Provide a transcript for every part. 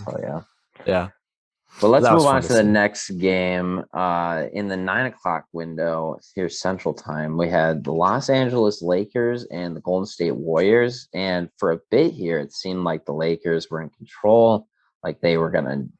tell you. Yeah, But but let's that was move on fun to to the see. next game. In the 9 o'clock window here, Central Time, we had the Los Angeles Lakers and the Golden State Warriors. And for a bit here, it seemed like the Lakers were in control, like they were going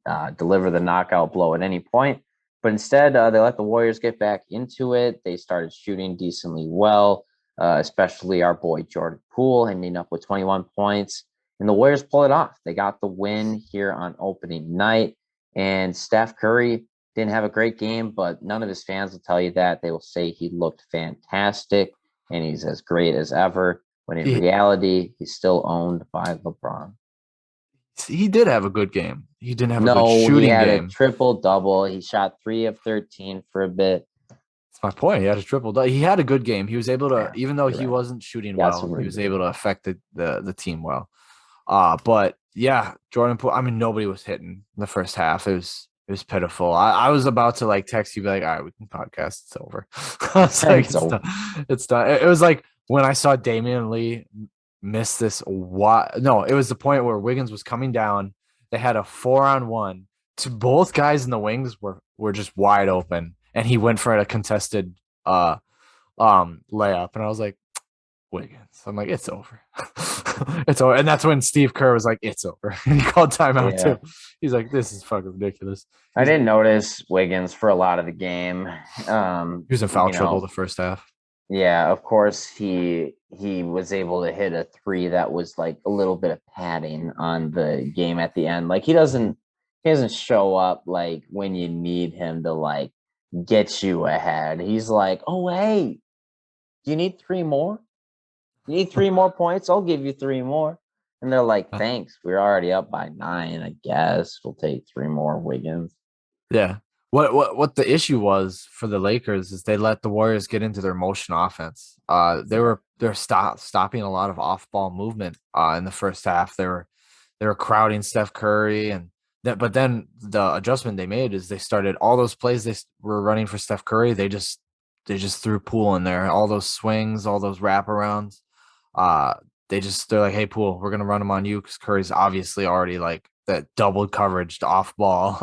to deliver the knockout blow at any point. But instead, they let the Warriors get back into it. They started shooting decently well, especially our boy Jordan Poole ending up with 21 points. And the Warriors pull it off. They got the win here on opening night. And Steph Curry didn't have a great game, but none of his fans will tell you that. They will say he looked fantastic and he's as great as ever, when in He reality, he's still owned by LeBron. he did have a good game. He didn't have a good No, he shooting had a game. triple double. He shot 3 of 13 for a bit. That's my point. He had a triple. He had a good game. He was able to, Yeah, even though you're he right. wasn't shooting Got some well, he was rebound. able to affect the team well. But yeah, Jordan Poole. I mean, nobody was hitting in the first half. It was pitiful. I was about to like text you, be like, all right, we can podcast. It's over. I was like, It's it's done. over. It's done. It was like when I saw Damian Lee miss this. What? No, it was the point where Wiggins was coming down. They had a 4-on-1. To both guys in the wings were just wide open, and he went for a contested layup, and I was like, Wiggins. I'm like, it's over. It's over. And that's when Steve Kerr was like, it's over. And he called timeout Yeah. too. He's like, this is fucking ridiculous. I He's didn't notice Wiggins for a lot of the game. he was in foul You trouble know, the first half. yeah, of course he was able to hit a three that was like a little bit of padding on the game at the end. Like he doesn't show up like when you need him to like get you ahead. He's like, "Oh, hey, do you need three more? You need three more points? I'll give you three more." And they're like, "Thanks. We're already up by 9, I guess. We'll take three more, Wiggins." Yeah. What the issue was for the Lakers is they let the Warriors get into their motion offense. They're stopping a lot of off ball movement in the first half. They were crowding Steph Curry and that, but then the adjustment they made is they started all those plays were running for Steph Curry. They just threw Poole in there. All those swings, all those wraparounds. Uh they're like, hey Poole, we're gonna run them on you because Curry's obviously already like that double coverage off ball.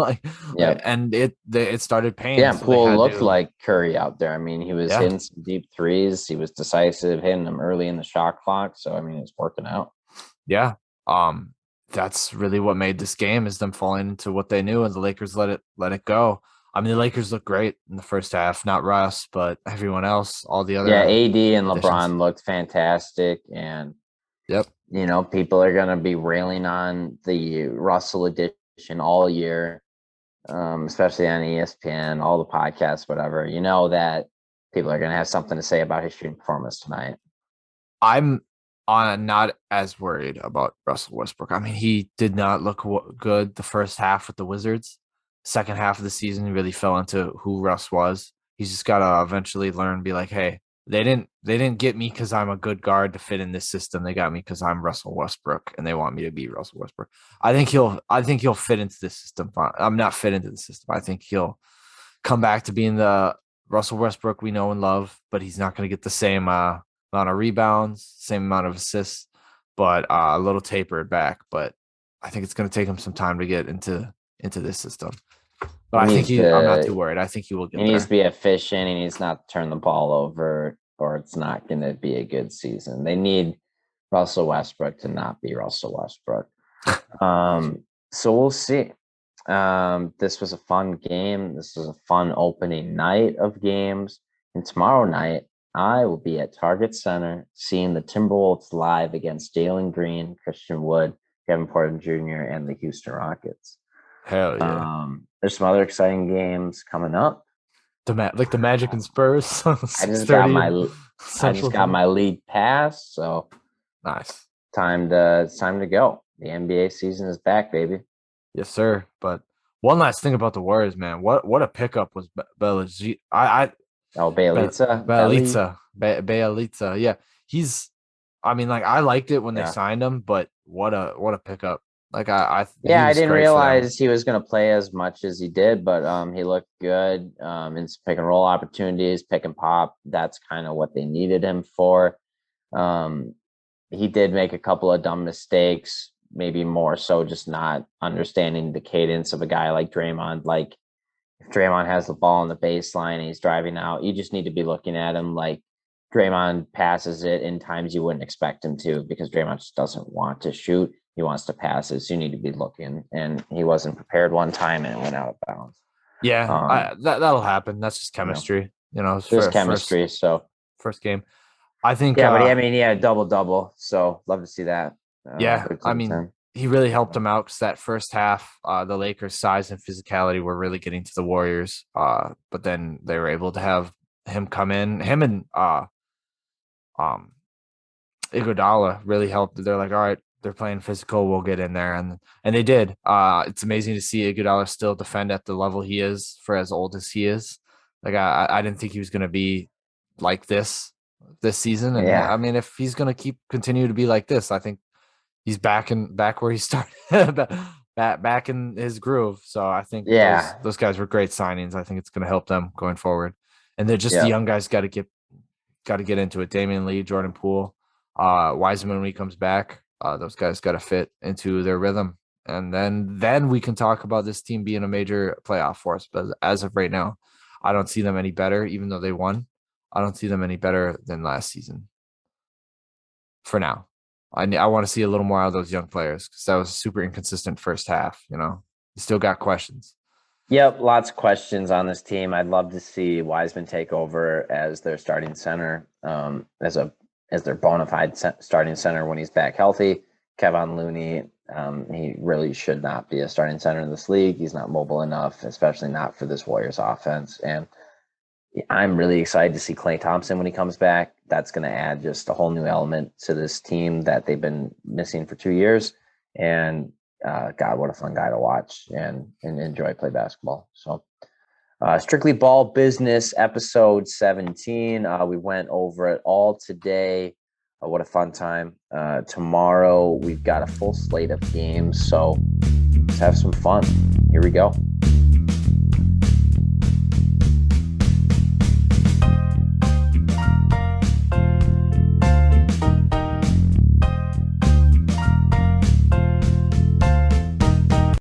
Yeah. And it started paying. Yeah, So they Poole had looked to, like Curry out there. I mean, he was yeah, hitting some deep threes. He was decisive, hitting them early in the shot clock. So I mean, it's working out. yeah. Um, that's really what made this game is them falling into what they knew, and the Lakers let it go. I mean, the Lakers looked great in the first half, not Russ, but everyone else, all the Yeah, other AD and additions. LeBron looked fantastic, and Yep. people are gonna be railing on the Russell edition all year, especially on ESPN, all the podcasts, whatever. You know that people are gonna have something to say about his shooting performance tonight. I'm not as worried about Russell Westbrook. I mean, he did not look good the first half with the Wizards. Second half of the season, he really fell into who Russ was. He's just got to eventually learn, be like, hey, they didn't get me because I'm a good guard to fit in this system. They got me because I'm Russell Westbrook, and they want me to be Russell Westbrook. I think he'll fit into this system. I'm not fit into the system. I think he'll come back to being the Russell Westbrook we know and love, but he's not going to get the same amount of rebounds, same amount of assists, but a little tapered back. But I think it's going to take him some time to get into this system. But He I think needs I'm not too to worried. I think he will he get needs to there. be efficient. He needs not to turn the ball over, or it's not going to be a good season. They need Russell Westbrook to not be Russell Westbrook. So we'll see. This was a fun game. This was a fun opening night of games. And tomorrow night, I will be at Target Center seeing the Timberwolves live against Jalen Green, Christian Wood, Kevin Porter Jr., and the Houston Rockets. Hell yeah. There's some other exciting games coming up. Like the Magic and Spurs, I six just got thirty my I just Central got Time. my league pass, so Nice. it's time to go. The NBA season is back, baby. Yes, sir. But one last thing about the Warriors, man. What a pickup was Belichick. Oh, Bjelica, Belly, Bielitsa. Yeah, he's. I mean, like I liked it when they yeah. signed him, but what a pickup. Like he Yeah, I was didn't great for them. realize he was going to play as much as he did, but he looked good in some pick and roll opportunities, pick and pop. That's kind of what they needed him for. Um, he did make a couple of dumb mistakes, maybe more so just not understanding the cadence of a guy like Draymond. Like if Draymond has the ball on the baseline and he's driving out, you just need to be looking at him like Draymond passes it in times you wouldn't expect him to because Draymond just doesn't want to shoot. He wants to pass it. So you need to be looking. And he wasn't prepared one time and it went out of bounds. Yeah, Um, that'll happen. That's just you know, chemistry. It's there's first chemistry. So first game. I think yeah, but I mean, yeah, double double. So love to see that. yeah, Good I things mean, then. he really helped them out because that first half, the Lakers' size and physicality were really getting to the Warriors. But then they were able to have him come in. Him and um Iguodala really helped. They're like, all right, they're playing physical. We'll get in there, and they did. It's amazing to see Iguodala still defend at the level he is for as old as he is. Like I didn't think he was going to be like this season, and I Yeah. mean, if he's going to continue to be like this, I think he's back where he started, back in his groove. So I think those Yeah. guys were great signings. I think it's going to help them going forward, and they're just the Yeah. young guys got to get into it. Damian Lee, Jordan Poole, Wiseman when he comes back. Those guys got to fit into their rhythm, and then we can talk about this team being a major playoff force. But as of right now, I don't see them any better, even though they won. I don't see them any better than last season. For now, I want to see a little more out of those young players because that was a super inconsistent first half. You still got questions. Yep, lots of questions on this team. I'd love to see Wiseman take over as their starting center, as their bona fide starting center when he's back healthy. Kevin Looney, he really should not be a starting center in this league. He's not mobile enough, especially not for this Warriors offense. And I'm really excited to see Klay Thompson when he comes back. That's going to add just a whole new element to this team that they've been missing for 2 years. And God, what a fun guy to watch and enjoy play basketball. So, Strictly Ball Business episode 17. We went over it all today. What a fun time. Tomorrow, we've got a full slate of games. So, let's have some fun. Here we go.